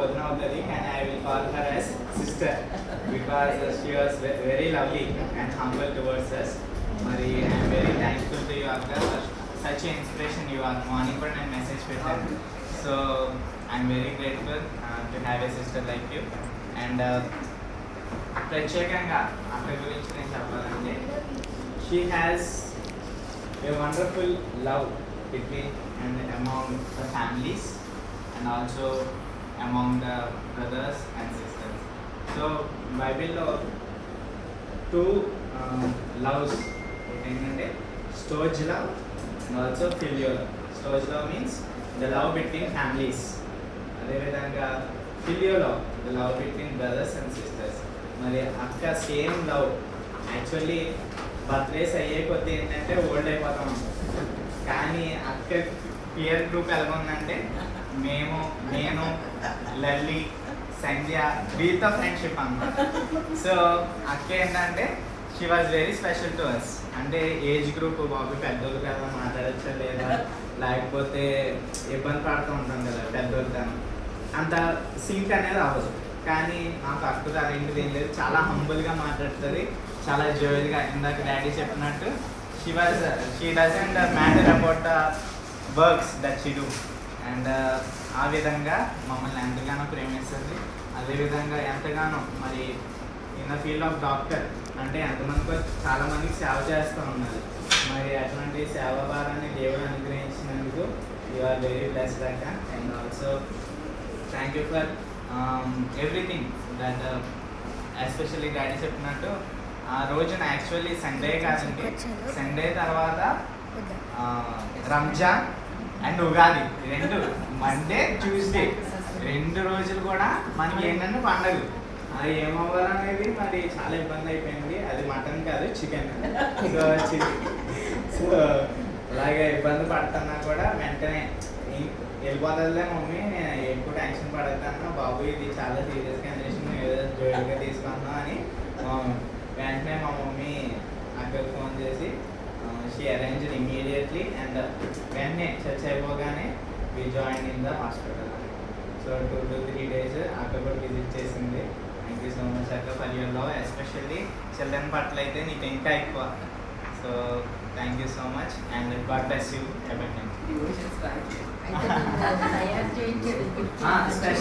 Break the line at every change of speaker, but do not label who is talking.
వదిన అవుతుంది కానీ I will call her as sister because she was very lovely and humble towards us. మరి I'm very thankful to you అక్క, such inspiration you are. Morning కూడా నేను message పెట్టాను. So I'm very grateful to have a sister like you. And ప్రత్యేకంగా అక్క గురించి నేను చెప్పాలంటే she has a wonderful love between and among the families and also among the brothers and sisters. So Bible lo two loves entante storge love and also filial love. Storge love means the love between families. అదే విధంగా filial love, the love between brothers and sisters. మరి అక్క same love. Actually birthdays అయ్యే కొద్ది ఏంటంటే old అయిపోతాం. కానీ అక్క పియర్ గ్రూప్ ఎలా ఉందంటే నేను లల్లి సంధ్య వీళ్ళతో ఫ్రెండ్షిప్ అన్నమాట. సో అక్క ఏంటంటే she was very special to us. అంటే ఏజ్ గ్రూప్ బాబు పెద్దోళ్ళు కదా మాట్లాడచ్చా లేదా, లేకపోతే ఇబ్బంది పడుతూ ఉంటాం కదా పెద్దోళ్ళతో, అంత సింక్ అనేది అవ్వదు. కానీ నాకు అక్కతో అలాంటిది ఏం లేదు. చాలా హంబుల్గా మాట్లాడుతుంది, చాలా జోయిల్గా. ఇందాక డాడీ చెప్పినట్టు she doesn't matter about the works that she do. And ఆ విధంగా మమ్మల్ని ఎంతగానో ప్రేమిస్తుంది. అదేవిధంగా ఎంతగానో మరి in the field of doctor అంటే ఎంతమందికో చాలామందికి సేవ చేస్తూ ఉన్నారు. మరి అటువంటి సేవ భారాన్ని దేవుడు అనుగ్రహించినందుకు యు ఆర్ వెరీ బ్లెస్డ్ అక్క. And also thank you for everything that especially daddy చెప్పినట్టు ఆ రోజున యాక్చువల్లీ సండే కాదండి, సండే తర్వాత రంజాన్ అండ్ ఉగాది రెండు, మండే ట్యూస్డే 2 రోజులు కూడా మనకి ఏంటంటే పండగ. అది ఏమవ్వాలనేది మరి చాలా ఇబ్బంది అయిపోయింది. అది మటన్ కాదు చికెన్. సో అలాగే ఇబ్బంది పడుతున్నా కూడా వెంటనే వెళ్ళిపోతుందిలే మమ్మీ, నేను ఎక్కువ టెన్షన్ పడతాను బాబు, ఇది చాలా సీరియస్ కండిషన్, ఏదో జోయిల్గా తీసుకున్నా అని వెంటనే మా మమ్మీ అక్కడికి ఫోన్ చేసి షీ అరేంజ్డ్ ఇమీడియట్లీ. అండ్ వెంటనే చర్చ్ అయిపోగానే we join in the hospital. So 2 to 3 days అక్క కూడా విజిట్ చేసింది. థ్యాంక్ యూ సో మచ్ అక్క for your love, especially children పట్ల అయితే నీకు ఇంకా ఎక్కువ. So thank you so much and God bless you.